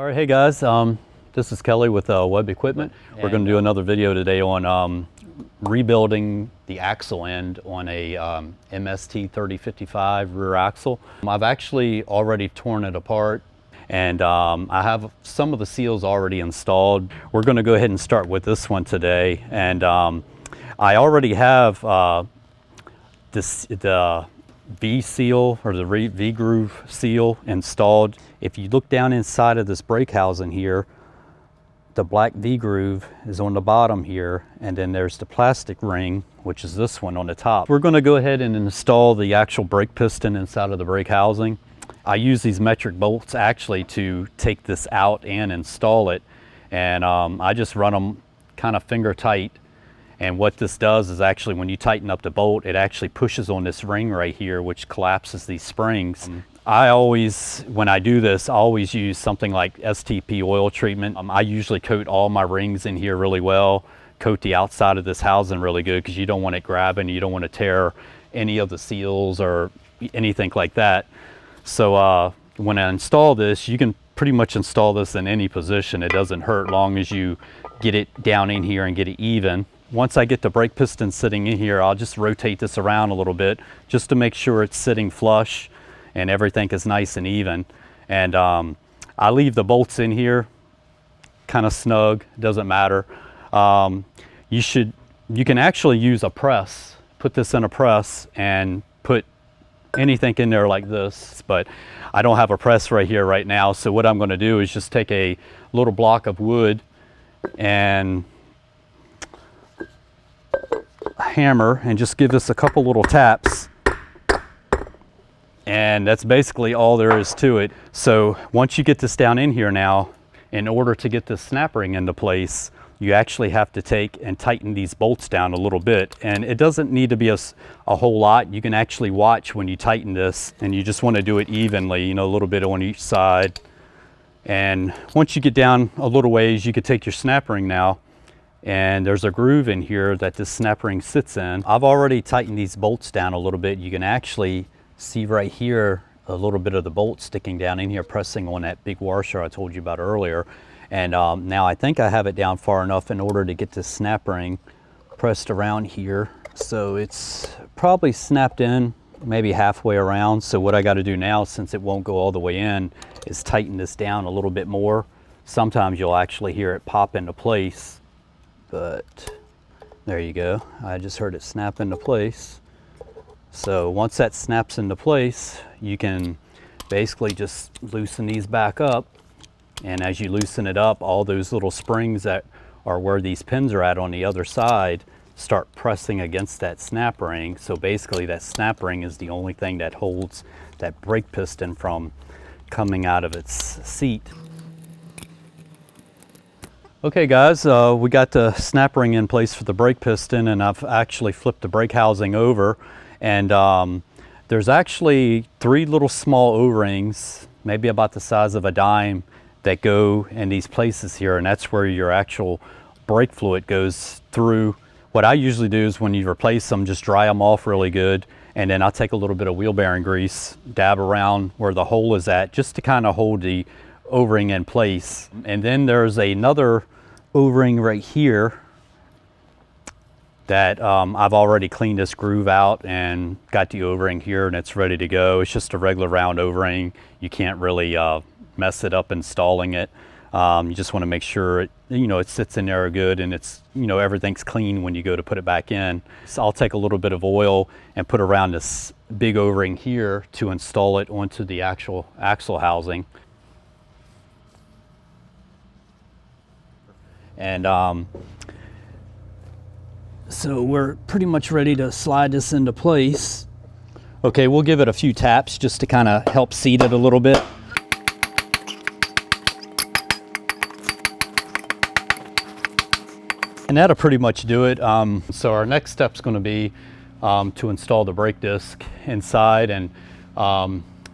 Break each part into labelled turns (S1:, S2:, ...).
S1: All right, hey guys, this is Kelly with Web Equipment. We're going to do another video today on rebuilding the axle end on a MST-3055 rear axle. I've actually already torn it apart, and I have some of the seals already installed. We're going to go ahead and start with this one today, and I already have the V seal or the V groove seal installed. If you look down inside of this brake housing here, the black V groove is on the bottom here, and then there's the plastic ring, which is this one on the top. We're going to go ahead and install the actual brake piston inside of the brake housing. I use these metric bolts actually to take this out and install it, and I just run them kind of finger tight. And what this does is actually when you tighten up the bolt, it actually pushes on this ring right here, which collapses these springs. I always, when I do this, I always use something like STP oil treatment. I usually coat all my rings in here really well, coat the outside of this housing really good, because you don't want it grabbing, you don't want to tear any of the seals or anything like that. So when I install this, you can pretty much install this in any position. It doesn't hurt long as you get it down in here and get it even. Once I get the brake piston sitting in here, I'll just rotate this around a little bit just to make sure it's sitting flush and everything is nice and even. And I leave the bolts in here kind of snug, doesn't matter. You can actually use a press, put this in a press and put anything in there like this, but I don't have a press right here right now. So what I'm going to do is just take a little block of wood and hammer and just give this a couple little taps, and that's basically all there is to it. So once you get this down in here now, in order to get this snap ring into place, you actually have to take and tighten these bolts down a little bit, and it doesn't need to be a whole lot. You can actually watch when you tighten this, and you just want to do it evenly, you know, a little bit on each side. And once you get down a little ways, you could take your snap ring now, and there's a groove in here that this snap ring sits in. I've already tightened these bolts down a little bit. You can actually see right here a little bit of the bolt sticking down in here, pressing on that big washer I told you about earlier. And now I think I have it down far enough in order to get this snap ring pressed around here. So it's probably snapped in maybe halfway around. So what I got to do now, since it won't go all the way in, is tighten this down a little bit more. Sometimes you'll actually hear it pop into place, but there you go. I just heard it snap into place. So once that snaps into place, you can basically just loosen these back up. And as you loosen it up, all those little springs that are where these pins are at on the other side start pressing against that snap ring. So basically that snap ring is the only thing that holds that brake piston from coming out of its seat. Okay guys, we got the snap ring in place for the brake piston, and I've actually flipped the brake housing over, and there's actually 3 little small O-rings, maybe about the size of a dime, that go in these places here, and that's where your actual brake fluid goes through. What I usually do is when you replace them, just dry them off really good, and then I'll take a little bit of wheel bearing grease, dab around where the hole is at, just to kind of hold the O-ring in place. And then there's another O-ring right here that I've already cleaned this groove out and got the O-ring here, and it's ready to go. It's just a regular round O-ring. You can't really mess it up installing it. You just want to make sure it, you know, it sits in there good, and it's, you know, everything's clean when you go to put it back in. So I'll take a little bit of oil and put around this big O-ring here to install it onto the actual axle housing. And so we're pretty much ready to slide this into place. Okay, we'll give it a few taps just to kind of help seat it a little bit. And that'll pretty much do it. So our next step is going to be to install the brake disc inside, and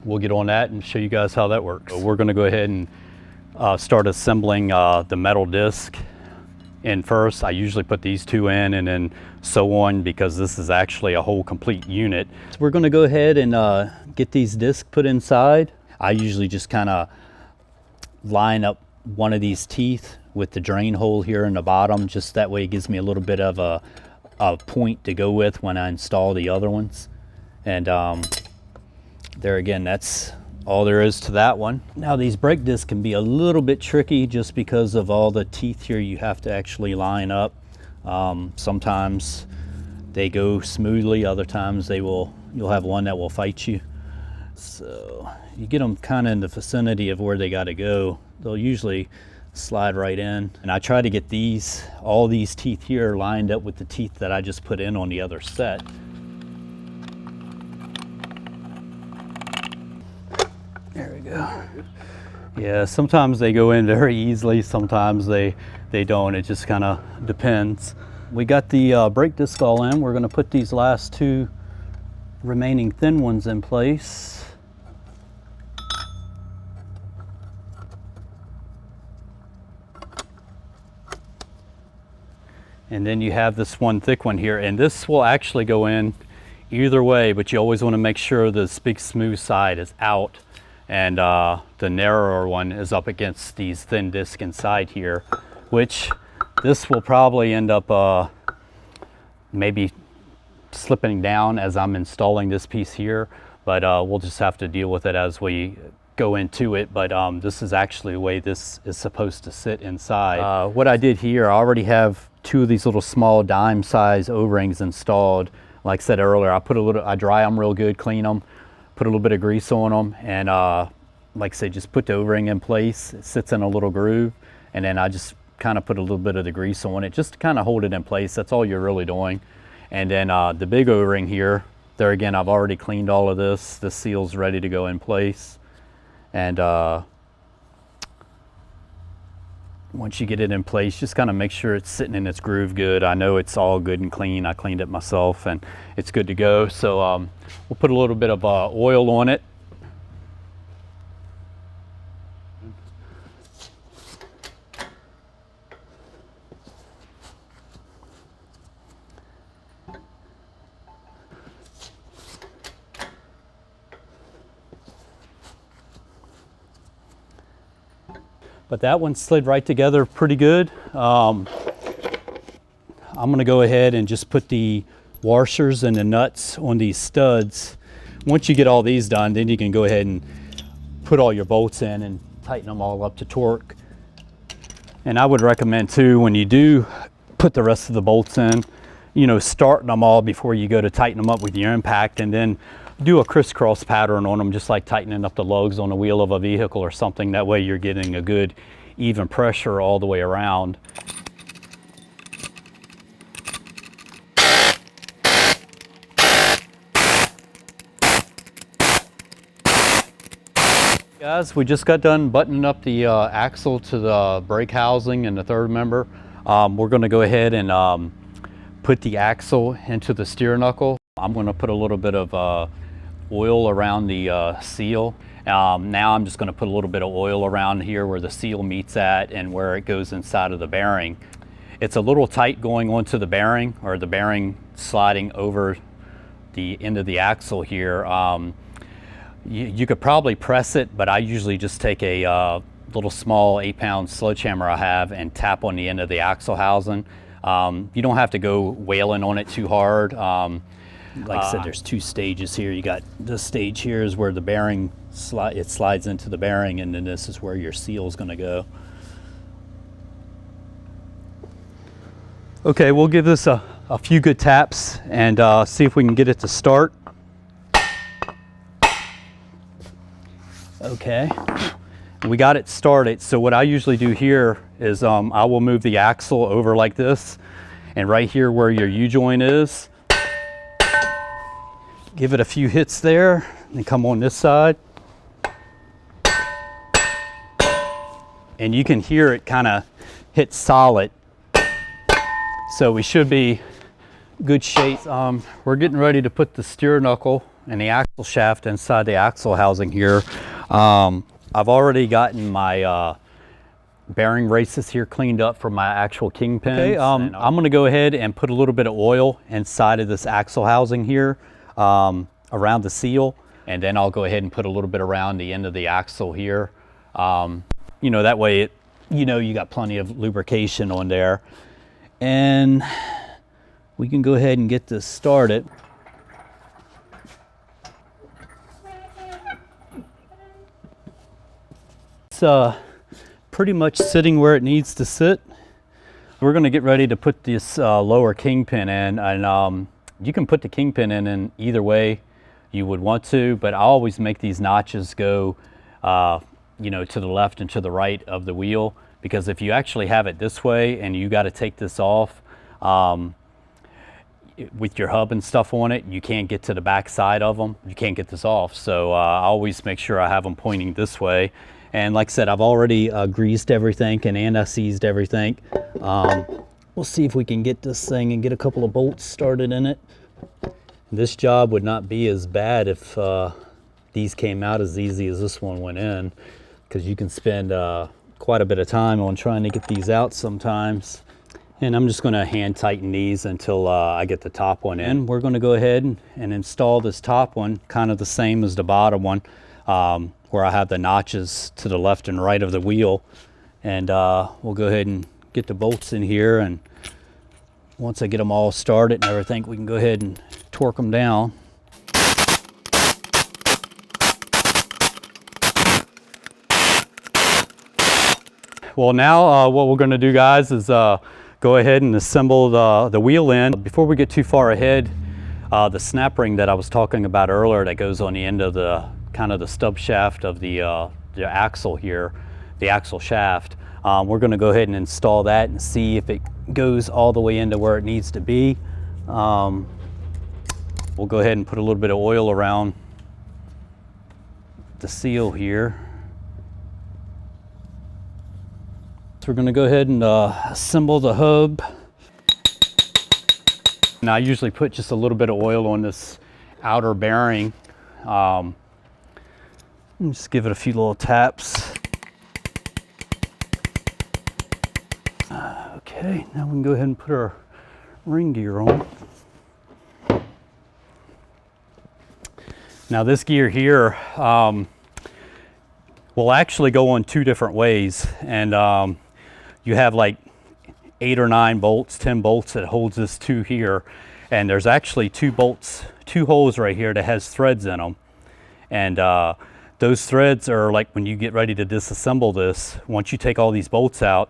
S1: we'll get on that and show you guys how that works. So we're going to go ahead and start assembling the metal disc in first. I usually put these 2 in and then so on, because this is actually a whole complete unit. So we're going to go ahead and get these discs put inside. I usually just kind of line up one of these teeth with the drain hole here in the bottom. Just that way it gives me a little bit of a point to go with when I install the other ones. And there again, that's all there is to that one. Now these brake discs can be a little bit tricky just because of all the teeth here you have to actually line up. Sometimes they go smoothly, other times you'll have one that will fight you. So you get them kind of in the vicinity of where they got to go, they'll usually slide right in. And I try to get all these teeth here lined up with the teeth that I just put in on the other set. There we go. Yeah, sometimes they go in very easily, sometimes they don't. It just kind of depends. We got the brake disc all in. We're going to put these last two remaining thin ones in place. And then you have this one thick one here, and this will actually go in either way, but you always want to make sure the big smooth side is out and the narrower one is up against these thin discs inside here, which this will probably end up maybe slipping down as I'm installing this piece here, but we'll just have to deal with it as we go into it. But this is actually the way this is supposed to sit inside. What I did here, I already have two of these little small dime size O-rings installed. Like I said earlier, I dry them real good, clean them, put a little bit of grease on them, and like I said, just put the O-ring in place. It sits in a little groove, and then I just kind of put a little bit of the grease on it just to kind of hold it in place. That's all you're really doing. And then the big O-ring here, there again, I've already cleaned all of this. The seal's ready to go in place. And once you get it in place, just kind of make sure it's sitting in its groove good. I know it's all good and clean. I cleaned it myself and it's good to go. So we'll put a little bit of oil on it. But that one slid right together pretty good. I'm gonna go ahead and just put the washers and the nuts on these studs. Once you get all these done, then you can go ahead and put all your bolts in and tighten them all up to torque. And I would recommend too, when you do put the rest of the bolts in, starting them all before you go to tighten them up with your impact, and then do a crisscross pattern on them, just like tightening up the lugs on the wheel of a vehicle or something. That way you're getting a good even pressure all the way around. Guys, we just got done buttoning up the axle to the brake housing and the third member. We're going to go ahead and put the axle into the steer knuckle. I'm going to put a little bit of oil around the seal. Now I'm just going to put a little bit of oil around here where the seal meets at and where it goes inside of the bearing. It's a little tight going onto the bearing, or the bearing sliding over the end of the axle here. You could probably press it, but I usually just take a little small 8-pound sledgehammer I have and tap on the end of the axle housing. You don't have to go wailing on it too hard. Like I said, there's two stages here. You got this stage here is where the bearing slides into the bearing, and then this is where your seal is going to go. Okay, we'll give this a few good taps and see if we can get it to start. Okay, we got it started. So what I usually do here is I will move the axle over like this, and right here where your U-joint is, give it a few hits there, and come on this side. And you can hear it kind of hit solid. So we should be good shape. We're getting ready to put the steer knuckle and the axle shaft inside the axle housing here. I've already gotten my bearing races here cleaned up for my actual kingpins. Okay, I'm gonna go ahead and put a little bit of oil inside of this axle housing here. Around the seal, and then I'll go ahead and put a little bit around the end of the axle here. you know, that way you got plenty of lubrication on there. And we can go ahead and get this started. It's pretty much sitting where it needs to sit. We're going to get ready to put this lower kingpin in, and you can put the kingpin in either way you would want to, but I always make these notches go you know, to the left and to the right of the wheel, because if you actually have it this way and you got to take this off with your hub and stuff on it, you can't get to the back side of them. You can't get this off. So I always make sure I have them pointing this way. And like I said, I've already greased everything and anti-seized everything. We'll see if we can get this thing and get a couple of bolts started in it. This job would not be as bad if these came out as easy as this one went in, because you can spend quite a bit of time on trying to get these out sometimes. And I'm just going to hand tighten these until I get the top one in. We're going to go ahead and install this top one, kind of the same as the bottom one, where I have the notches to the left and right of the wheel. And we'll go ahead and get the bolts in here, and once I get them all started and everything, we can go ahead and torque them down. Well, now what we're going to do, guys, is go ahead and assemble the wheel in. Before we get too far ahead, the snap ring that I was talking about earlier that goes on the end of the kind of the stub shaft of the axle here, the axle shaft, we're going to go ahead and install that and see if it goes all the way into where it needs to be. We'll go ahead and put a little bit of oil around the seal here. So we're going to go ahead and assemble the hub. And I usually put just a little bit of oil on this outer bearing. Just give it a few little taps. Okay, now we can go ahead and put our ring gear on. Now this gear here will actually go on two different ways, and you have like 8 or 9 bolts, 10 bolts that holds this to here, and there's actually 2 bolts, 2 holes right here that has threads in them, and those threads are like when you get ready to disassemble this. Once you take all these bolts out,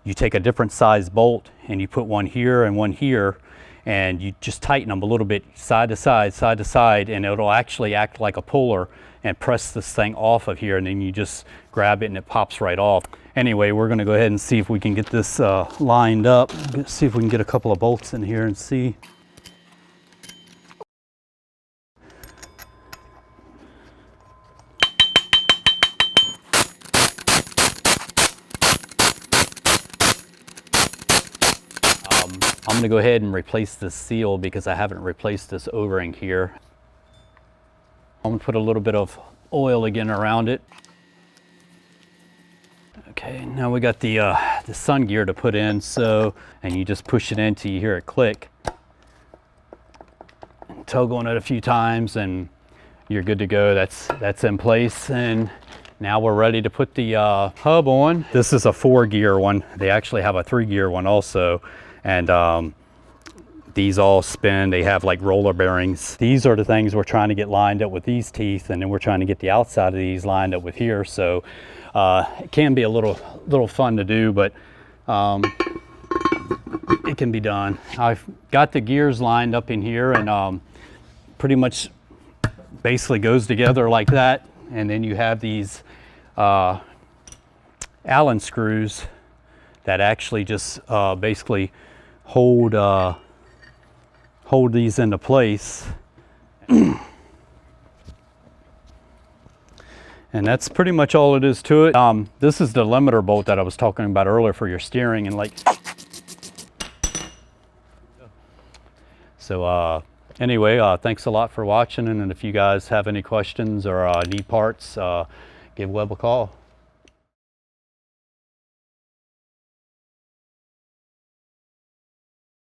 S1: you take a different size bolt and you put one here and one here, and you just tighten them a little bit side to side, and it'll actually act like a puller and press this thing off of here, and then you just grab it and it pops right off. Anyway, we're going to go ahead and see if we can get this lined up. Let's see if we can get a couple of bolts in here and see. I'm going to go ahead and replace this seal because I haven't replaced this O-ring here. I'm going to put a little bit of oil again around it. Okay, now we got the sun gear to put in, and you just push it in till you hear it click. And tug on it a few times and you're good to go. That's in place, and now we're ready to put the hub on. This is a 4-gear one. They actually have a 3-gear one also, and these all spin. They have like roller bearings. These are the things we're trying to get lined up with these teeth, and then we're trying to get the outside of these lined up with here. So it can be a little fun to do, but it can be done. I've got the gears lined up in here, and pretty much basically goes together like that. And then you have these Allen screws that actually just basically hold these into place. And that's pretty much all it is to it. This is the limiter bolt that I was talking about earlier for your steering, and like, so anyway, thanks a lot for watching, and if you guys have any questions or need parts, give Webb a call.